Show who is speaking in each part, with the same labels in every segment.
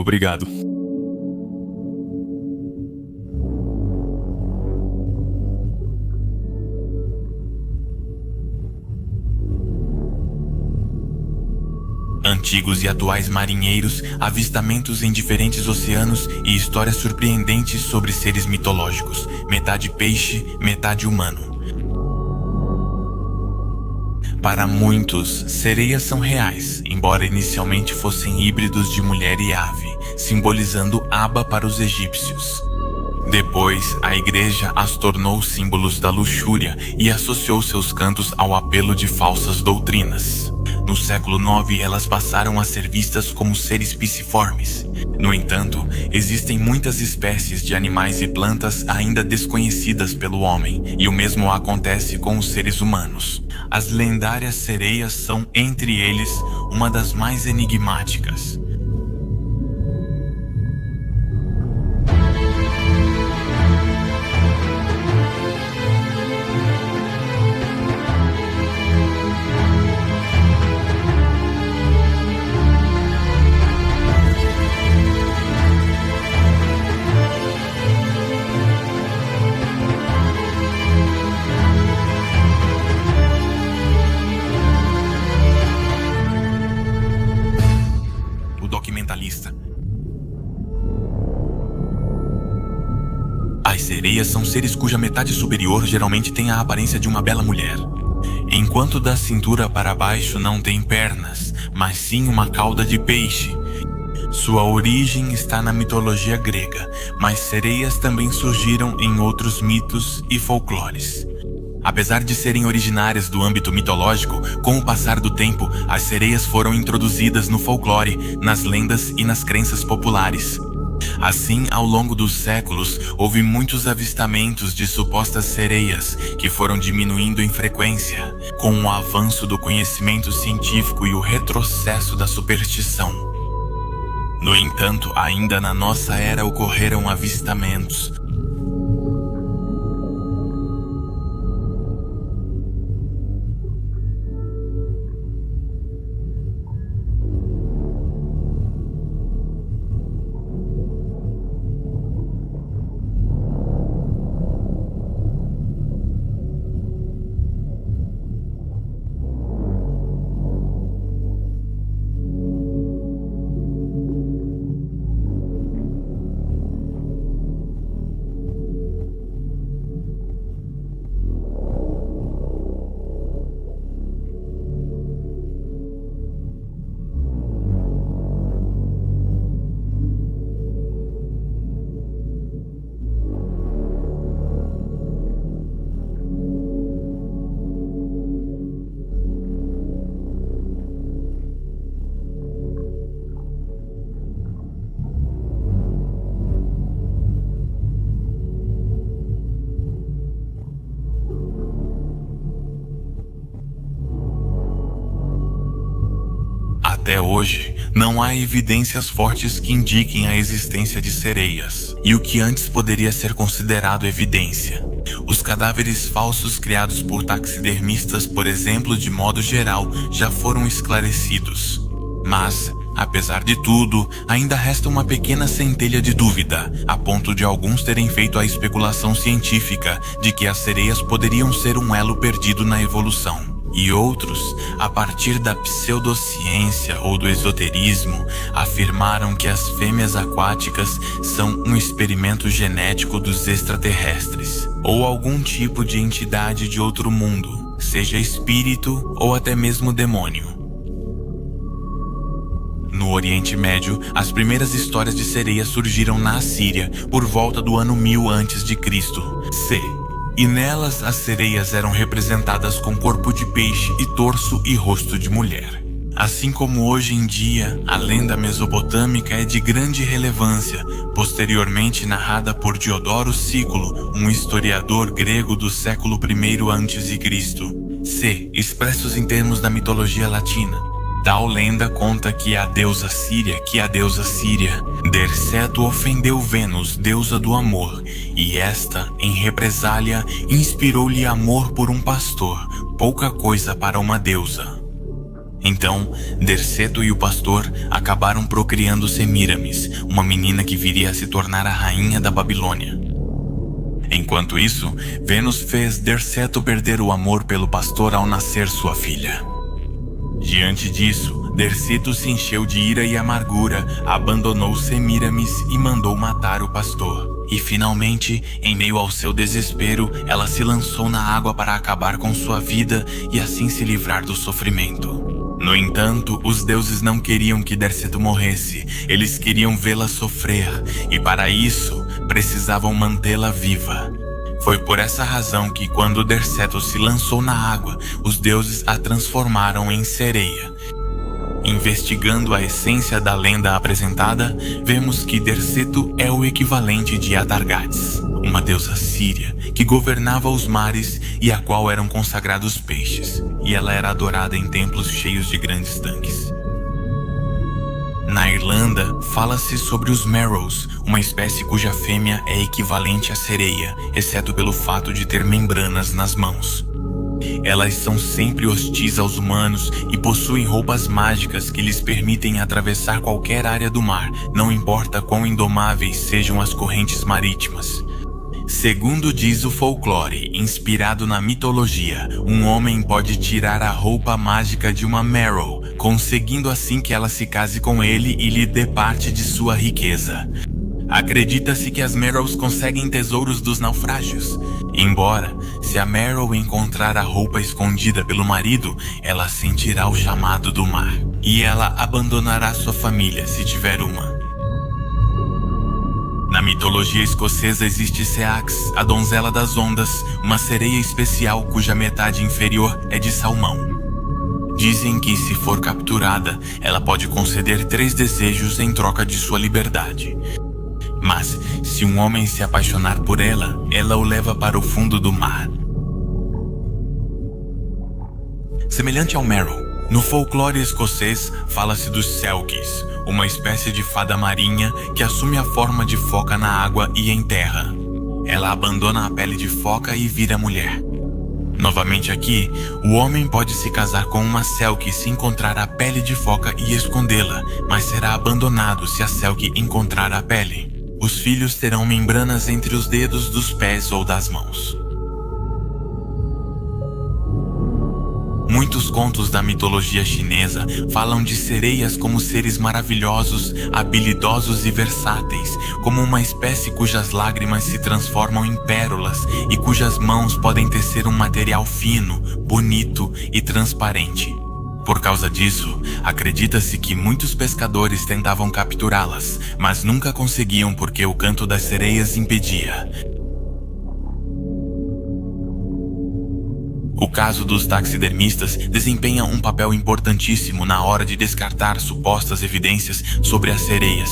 Speaker 1: Obrigado. Antigos e atuais marinheiros, avistamentos em diferentes oceanos e histórias surpreendentes sobre seres mitológicos, metade peixe, metade humano. Para muitos, sereias são reais, embora inicialmente fossem híbridos de mulher e ave, simbolizando Aba para os egípcios. Depois, a igreja as tornou símbolos da luxúria e associou seus cantos ao apelo de falsas doutrinas. No século IX, elas passaram a ser vistas como seres pisciformes. No entanto, existem muitas espécies de animais e plantas ainda desconhecidas pelo homem, e o mesmo acontece com os seres humanos. As lendárias sereias são, entre eles, uma das mais enigmáticas. As sereias são seres cuja metade superior geralmente tem a aparência de uma bela mulher, enquanto da cintura para baixo não tem pernas, mas sim uma cauda de peixe. Sua origem está na mitologia grega, mas sereias também surgiram em outros mitos e folclores. Apesar de serem originárias do âmbito mitológico, com o passar do tempo, as sereias foram introduzidas no folclore, nas lendas e nas crenças populares. Assim, ao longo dos séculos, houve muitos avistamentos de supostas sereias, que foram diminuindo em frequência, com o avanço do conhecimento científico e o retrocesso da superstição. No entanto, ainda na nossa era ocorreram avistamentos. Até hoje, não há evidências fortes que indiquem a existência de sereias, e o que antes poderia ser considerado evidência. Os cadáveres falsos criados por taxidermistas, por exemplo, de modo geral, já foram esclarecidos. Mas, apesar de tudo, ainda resta uma pequena centelha de dúvida, a ponto de alguns terem feito a especulação científica de que as sereias poderiam ser um elo perdido na evolução. E outros, a partir da pseudociência ou do esoterismo, afirmaram que as fêmeas aquáticas são um experimento genético dos extraterrestres, ou algum tipo de entidade de outro mundo, seja espírito ou até mesmo demônio. No Oriente Médio, as primeiras histórias de sereias surgiram na Assíria por volta do ano 1000 a.C. E nelas as sereias eram representadas com corpo de peixe e torso e rosto de mulher. Assim como hoje em dia, a lenda mesopotâmica é de grande relevância, posteriormente narrada por Diodoro Sículo, um historiador grego do século I a.C. C. Expressos em termos da mitologia latina. Tal lenda conta que a deusa Síria, Derceto ofendeu Vênus, deusa do amor, e esta, em represália, inspirou-lhe amor por um pastor, pouca coisa para uma deusa. Então, Derceto e o pastor acabaram procriando Semíramis, uma menina que viria a se tornar a rainha da Babilônia. Enquanto isso, Vênus fez Derceto perder o amor pelo pastor ao nascer sua filha. Diante disso, Derceto se encheu de ira e amargura, abandonou Semíramis e mandou matar o pastor. E finalmente, em meio ao seu desespero, ela se lançou na água para acabar com sua vida e assim se livrar do sofrimento. No entanto, os deuses não queriam que Derceto morresse, eles queriam vê-la sofrer, e para isso, precisavam mantê-la viva. Foi por essa razão que, quando Derceto se lançou na água, os deuses a transformaram em sereia. Investigando a essência da lenda apresentada, vemos que Derceto é o equivalente de Atargates, uma deusa síria que governava os mares e a qual eram consagrados peixes, e ela era adorada em templos cheios de grandes tanques. Na Irlanda, fala-se sobre os Merrows, uma espécie cuja fêmea é equivalente à sereia, exceto pelo fato de ter membranas nas mãos. Elas são sempre hostis aos humanos e possuem roupas mágicas que lhes permitem atravessar qualquer área do mar, não importa quão indomáveis sejam as correntes marítimas. Segundo diz o folclore, inspirado na mitologia, um homem pode tirar a roupa mágica de uma Merrow, conseguindo assim que ela se case com ele e lhe dê parte de sua riqueza. Acredita-se que as Merrows conseguem tesouros dos naufrágios. Embora, se a Merrow encontrar a roupa escondida pelo marido, ela sentirá o chamado do mar. E ela abandonará sua família, se tiver uma. Na mitologia escocesa existe Seax, a donzela das ondas, uma sereia especial cuja metade inferior é de salmão. Dizem que, se for capturada, ela pode conceder 3 desejos em troca de sua liberdade. Mas, se um homem se apaixonar por ela, ela o leva para o fundo do mar. Semelhante ao Merrow, no folclore escocês fala-se dos Selkies, uma espécie de fada marinha que assume a forma de foca na água e em terra. Ela abandona a pele de foca e vira mulher. Novamente aqui, o homem pode se casar com uma Selkie se encontrar a pele de foca e escondê-la, mas será abandonado se a Selkie encontrar a pele. Os filhos terão membranas entre os dedos dos pés ou das mãos. Muitos contos da mitologia chinesa falam de sereias como seres maravilhosos, habilidosos e versáteis, como uma espécie cujas lágrimas se transformam em pérolas e cujas mãos podem tecer um material fino, bonito e transparente. Por causa disso, acredita-se que muitos pescadores tentavam capturá-las, mas nunca conseguiam porque o canto das sereias impedia. O caso dos taxidermistas desempenha um papel importantíssimo na hora de descartar supostas evidências sobre as sereias.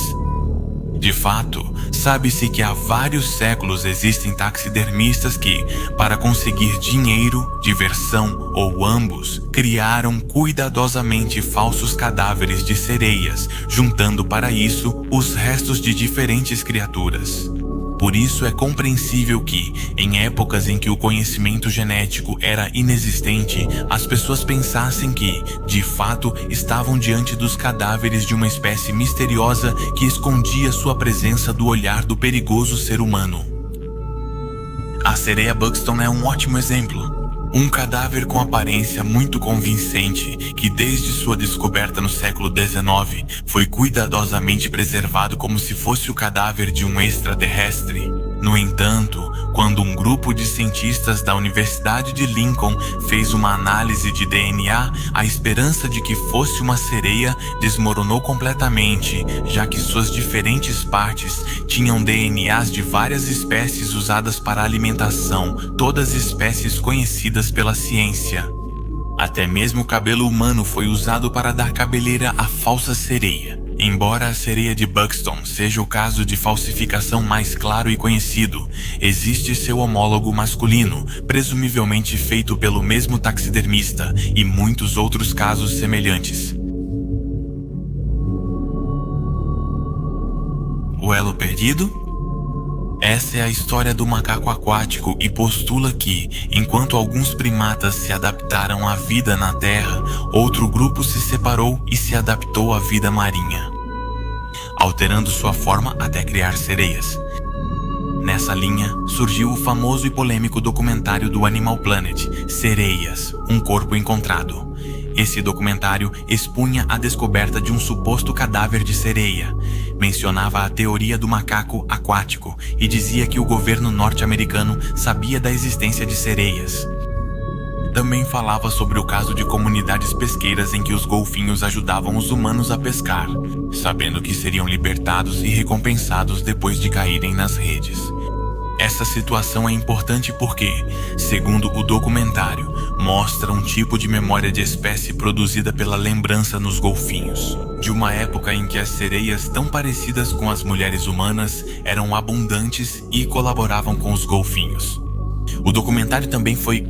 Speaker 1: De fato, sabe-se que há vários séculos existem taxidermistas que, para conseguir dinheiro, diversão ou ambos, criaram cuidadosamente falsos cadáveres de sereias, juntando para isso os restos de diferentes criaturas. Por isso é compreensível que, em épocas em que o conhecimento genético era inexistente, as pessoas pensassem que, de fato, estavam diante dos cadáveres de uma espécie misteriosa que escondia sua presença do olhar do perigoso ser humano. A sereia Buxton é um ótimo exemplo. Um cadáver com aparência muito convincente, que desde sua descoberta no século XIX foi cuidadosamente preservado como se fosse o cadáver de um extraterrestre. No entanto, quando um grupo de cientistas da Universidade de Lincoln fez uma análise de DNA, a esperança de que fosse uma sereia desmoronou completamente, já que suas diferentes partes tinham DNAs de várias espécies usadas para alimentação, todas espécies conhecidas pela ciência. Até mesmo o cabelo humano foi usado para dar cabeleira à falsa sereia. Embora a sereia de Buxton seja o caso de falsificação mais claro e conhecido, existe seu homólogo masculino, presumivelmente feito pelo mesmo taxidermista, e muitos outros casos semelhantes. O elo perdido? Essa é a história do macaco aquático e postula que, enquanto alguns primatas se adaptaram à vida na Terra, outro grupo se separou e se adaptou à vida marinha, alterando sua forma até criar sereias. Nessa linha, surgiu o famoso e polêmico documentário do Animal Planet, Sereias, um corpo encontrado. Esse documentário expunha a descoberta de um suposto cadáver de sereia, mencionava a teoria do macaco aquático e dizia que o governo norte-americano sabia da existência de sereias. Também falava sobre o caso de comunidades pesqueiras em que os golfinhos ajudavam os humanos a pescar, sabendo que seriam libertados e recompensados depois de caírem nas redes. Essa situação é importante porque, segundo o documentário, mostra um tipo de memória de espécie produzida pela lembrança nos golfinhos, de uma época em que as sereias, tão parecidas com as mulheres humanas, eram abundantes e colaboravam com os golfinhos. O documentário também foi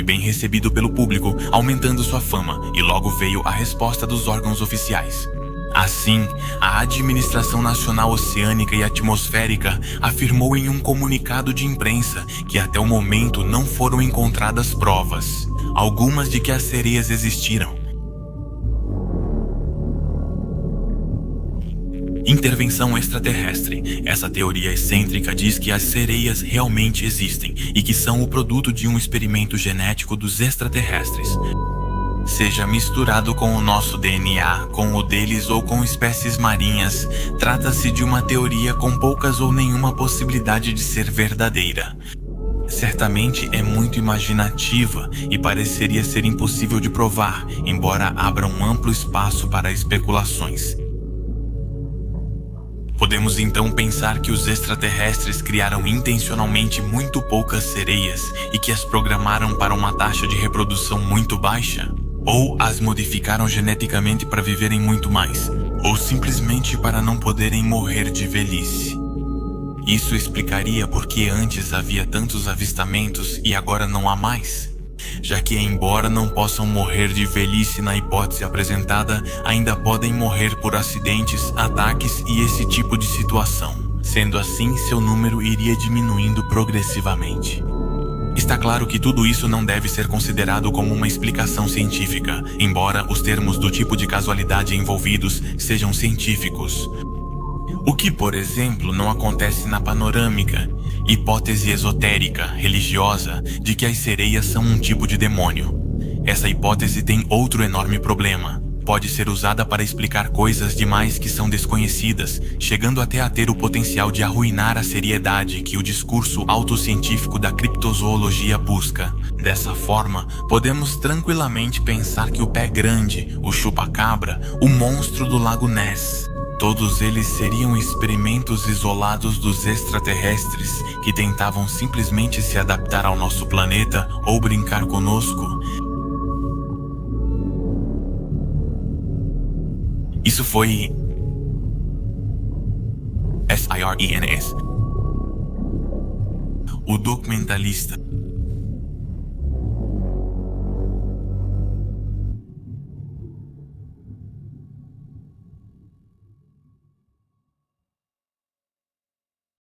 Speaker 1: bem recebido pelo público, aumentando sua fama, e logo veio a resposta dos órgãos oficiais. Assim, a Administração Nacional Oceânica e Atmosférica afirmou em um comunicado de imprensa que até o momento não foram encontradas provas algumas de que as sereias existiram. Intervenção extraterrestre. Essa teoria excêntrica diz que as sereias realmente existem e que são o produto de um experimento genético dos extraterrestres. Seja misturado com o nosso DNA, com o deles ou com espécies marinhas, trata-se de uma teoria com poucas ou nenhuma possibilidade de ser verdadeira. Certamente é muito imaginativa e pareceria ser impossível de provar, embora abra um amplo espaço para especulações. Podemos então pensar que os extraterrestres criaram intencionalmente muito poucas sereias e que as programaram para uma taxa de reprodução muito baixa? Ou as modificaram geneticamente para viverem muito mais? Ou simplesmente para não poderem morrer de velhice? Isso explicaria por que antes havia tantos avistamentos e agora não há mais? Já que, embora não possam morrer de velhice na hipótese apresentada, ainda podem morrer por acidentes, ataques e esse tipo de situação. Sendo assim, seu número iria diminuindo progressivamente. Está claro que tudo isso não deve ser considerado como uma explicação científica, embora os termos do tipo de casualidade envolvidos sejam científicos. O que, por exemplo, não acontece na panorâmica, hipótese esotérica, religiosa, de que as sereias são um tipo de demônio. Essa hipótese tem outro enorme problema. Pode ser usada para explicar coisas demais que são desconhecidas, chegando até a ter o potencial de arruinar a seriedade que o discurso autocientífico da criptozoologia busca. Dessa forma, podemos tranquilamente pensar que o pé grande, o chupa-cabra, o monstro do Lago Ness, todos eles seriam experimentos isolados dos extraterrestres que tentavam simplesmente se adaptar ao nosso planeta ou brincar conosco. Isso foi SIRENS. O documentalista